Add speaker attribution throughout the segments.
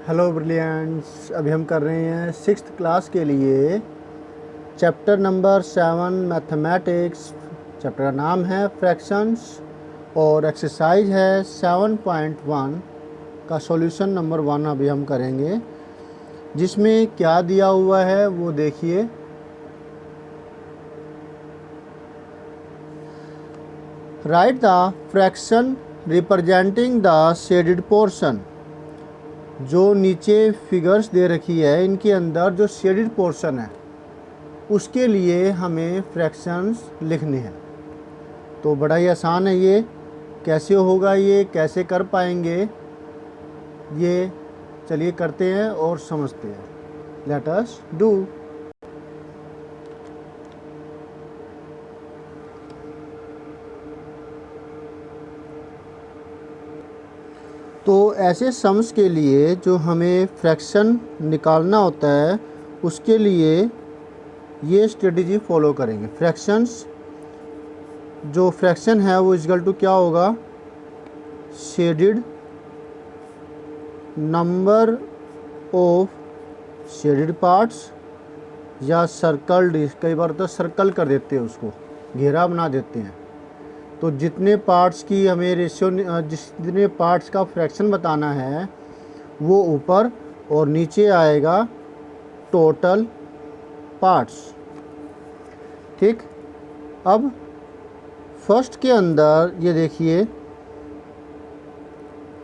Speaker 1: Hello brilliants. अभी हम कर रहे हैं सिक्स्थ क्लास के लिए चैप्टर नंबर 7 मैथमेटिक्स। चैप्टर का नाम है फ्रैक्शंस और एक्सरसाइज है 7.1 का सॉल्यूशन नंबर 1 अभी हम करेंगे। जिसमें क्या दिया हुआ है वो देखिए। Right the fraction representing the shaded portion. जो नीचे फिगर्स दे रखी है इनके अंदर जो शेडेड पोर्शन है उसके लिए हमें फ्रैक्शंस लिखने हैं। तो बड़ा ही आसान है ये। कैसे होगा, ये कैसे कर पाएंगे, ये चलिए करते हैं और समझते हैं। Let us do. तो ऐसे सम्स के लिए जो हमें फ्रैक्शन निकालना होता है उसके लिए ये स्ट्रेटजी फॉलो करेंगे। फ्रैक्शंस जो फ्रैक्शन है वो इक्वल टू क्या होगा, shaded number of shaded parts या सर्कल्ड। कई बार तो सर्कल कर देते हैं, उसको घेरा बना देते हैं। तो जितने पार्ट्स की हमें रेशियो, जितने पार्ट्स का फ्रैक्शन बताना है वो ऊपर और नीचे आएगा टोटल पार्ट्स। ठीक। अब फर्स्ट के अंदर ये देखिए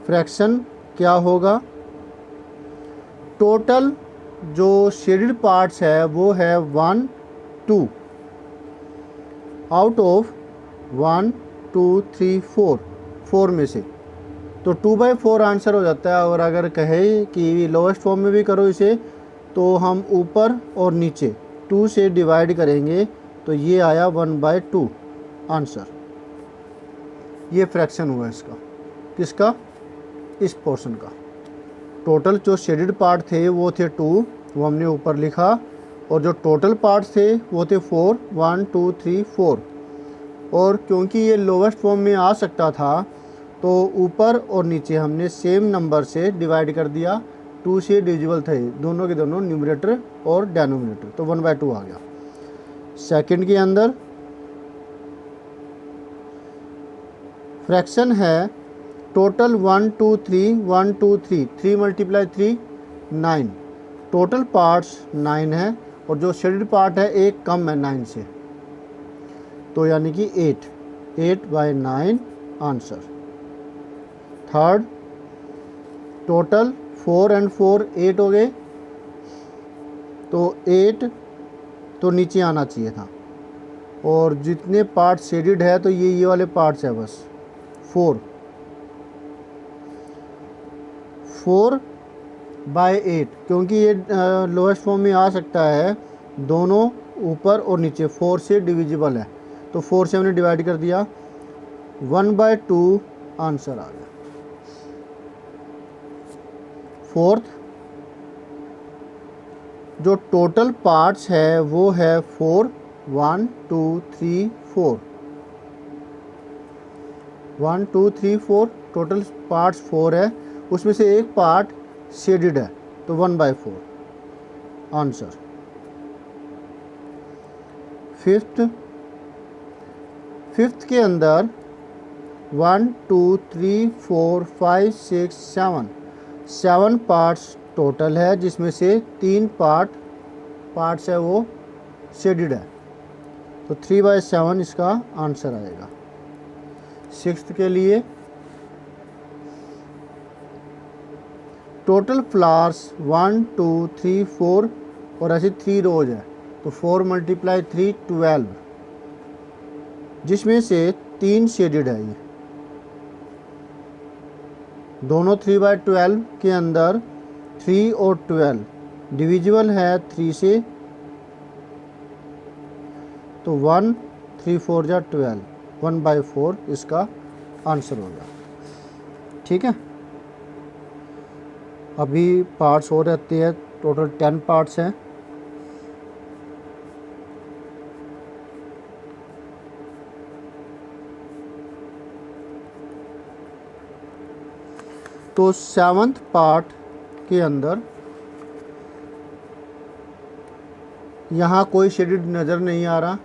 Speaker 1: फ्रैक्शन क्या होगा। टोटल जो शेडेड पार्ट्स है वो है 1 2 आउट ऑफ 1 2 3 4 4 में से। तो 2/4 आंसर हो जाता है। और अगर कहे कि लोएस्ट फॉर्म में भी करो इसे तो हम ऊपर और नीचे 2 से डिवाइड करेंगे तो ये आया 1/2 आंसर। ये फ्रैक्शन हुआ इसका। किसका? इस पोर्शन का। टोटल जो शेडेड पार्ट थे वो थे 2, वो हमने ऊपर लिखा। और जो टोटल पार्ट्स थे वो थे 4, 1 2 3 4। और क्योंकि ये लोवेस्ट फॉर्म में आ सकता था तो ऊपर और नीचे हमने सेम नंबर से डिवाइड कर दिया। 2 से डिविजिबल थे दोनों के दोनों, न्यूमरेटर और डेनोमिनेटर, तो 1/2 आ गया। सेकंड के अंदर फ्रैक्शन है टोटल 1 2 3 1 2 3 3 × 3 9। टोटल पार्ट्स 9 है और जो शेडेड पार्ट है एक कम है 9 से, तो यानी कि 8/9 आंसर। थर्ड, टोटल 4 और 4 8 हो गए, तो 8 तो नीचे आना चाहिए था। और जितने पार्ट शेडेड है तो ये वाले पार्ट्स है बस 4/8, क्योंकि ये लोएस्ट फॉर्म में आ सकता है। दोनों ऊपर और नीचे 4 से डिविजिबल है, तो 4 से हमने डिवाइड कर दिया, 1/2 आंसर आ गया। फोर्थ, जो टोटल पार्ट्स है वो है 4 1 2 3 4 1 2 3 4। टोटल पार्ट्स 4 है, उसमें से एक पार्ट शेडेड है तो 1/4 आंसर। फिफ्थ के अंदर 1 2 3 4 5 6 7 पार्ट्स टोटल है, जिसमें से 3 पार्ट्स है वो शेडेड है, तो 3/7 इसका आंसर आएगा। सिक्स्थ के लिए टोटल फ्लावर्स 1 2 3 4 और ऐसे 3 रोज है, तो 4 × 3 12, जिसमें से 3 शेडेड है। ये दोनों 3/12 के अंदर 3 और 12 डिविजिबल है 3 से, तो 1 3 4 जा 12, 1/4 इसका आंसर होगा। ठीक है। अभी पार्ट्स हो रहते हैं, टोटल 10 पार्ट्स हैं। तो 7th पार्ट के अंदर यहाँ कोई शेडेड नज़र नहीं आ रहा,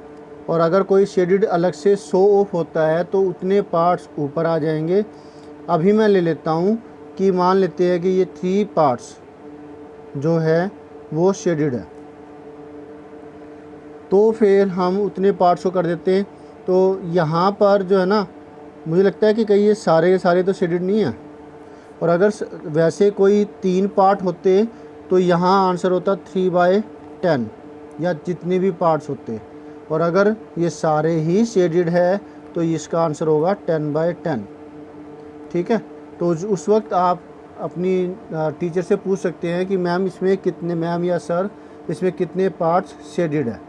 Speaker 1: और अगर कोई शेडेड अलग से शो ऑफ होता है तो उतने पार्ट्स ऊपर आ जाएंगे। अभी मैं ले लेता हूँ कि मान लेते हैं कि ये 3 पार्ट्स जो है वो शेडेड है, तो फिर हम उतने पार्ट्स को कर देते हैं। तो यहाँ पर जो है ना, मुझे लगता है कि कहीं ये सारे के सारे तो शेडेड नहीं है, और अगर वैसे कोई 3 पार्ट होते तो यहाँ आंसर होता 3/10 या जितने भी पार्ट्स होते, और अगर ये सारे ही शेडेड है तो इसका आंसर होगा 10/10। ठीक है, तो उस वक्त आप अपनी टीचर से पूछ सकते हैं कि मैम इसमें कितने, मैम या सर इसमें कितने पार्ट्स शेडेड है,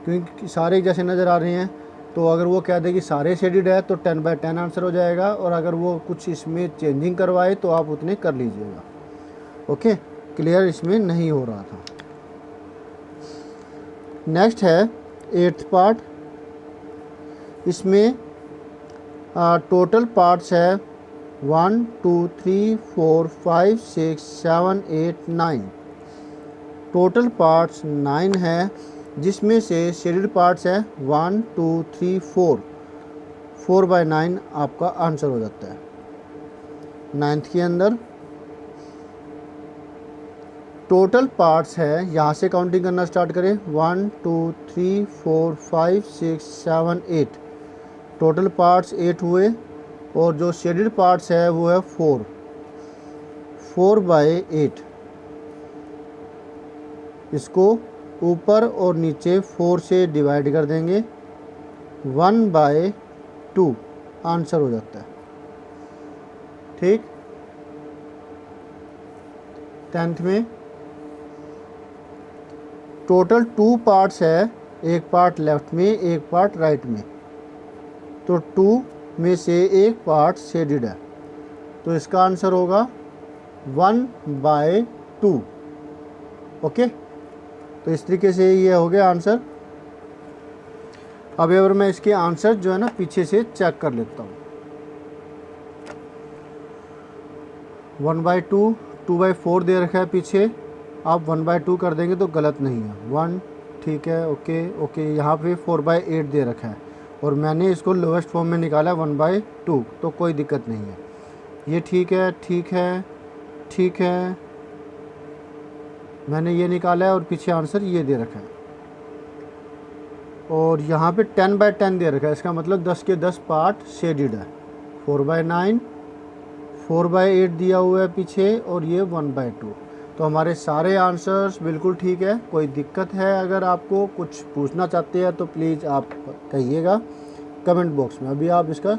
Speaker 1: क्योंकि सारे जैसे नज़र आ रहे हैं। तो अगर वो कह दे कि सारे शेडेड है तो 10/10 आंसर हो जाएगा, और अगर वो कुछ इसमें चेंजिंग करवाए तो आप उतने कर लीजिएगा। ओके, क्लियर इसमें नहीं हो रहा था। नेक्स्ट है 8th पार्ट। इसमें टोटल पार्ट्स है 1 2 3 4 5 6 7 8 9। टोटल पार्ट्स 9 है, जिसमें से शेडेड पार्ट्स है 1 2 3 4। 4/9 आपका आंसर हो जाता है। 9th के अंदर टोटल पार्ट्स है, यहाँ से काउंटिंग करना स्टार्ट करें। 1 2 3 4 5 6 7 8। टोटल पार्ट्स 8 हुए, और जो शेडेड पार्ट्स है वो है 4। 4/8। इसको ऊपर और नीचे 4 से डिवाइड कर देंगे, 1/2 आंसर हो जाता है। ठीक, 10th में टोटल 2 पार्ट्स है, एक पार्ट लेफ्ट में एक पार्ट राइट में, तो 2 में से एक पार्ट शेडेड है, तो इसका आंसर होगा 1/2। ओके, तो इस तरीके से ये हो गया आंसर। अब अगर मैं इसके आंसर जो है ना पीछे से चेक कर लेता हूँ। 1/2, 2/4 दे रखा है पीछे, आप 1/2 कर देंगे तो गलत नहीं है। 1, ठीक है, ओके ओके। यहाँ पे 4/8 दे रखा है, और मैंने इसको लोवेस्ट फॉर्म में निकाला 1/2, तो कोई दिक्कत नहीं है। ये ठीक है, ठीक है, ठीक है, मैंने ये निकाला है, और पीछे आंसर ये दे रखा है, और यहाँ पे 10/10 दे रखा है। इसका मतलब 10 के 10 पार्ट शेडेड है। 4/9, 4/8 दिया हुआ है पीछे, और ये 1/2। तो हमारे सारे आंसर्स बिल्कुल ठीक है। कोई दिक्कत है, अगर आपको कुछ पूछना चाहते हैं तो प्लीज़ आप कहिएगा कमेंट बॉक्स में। अभी आप इसका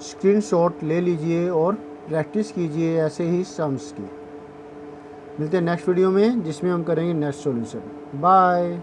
Speaker 1: स्क्रीनशॉट ले लीजिए और प्रैक्टिस कीजिए ऐसे ही सम्स की। मिलते हैं नेक्स्ट वीडियो में, जिसमें हम करेंगे नेक्स्ट सॉल्यूशन। बाय।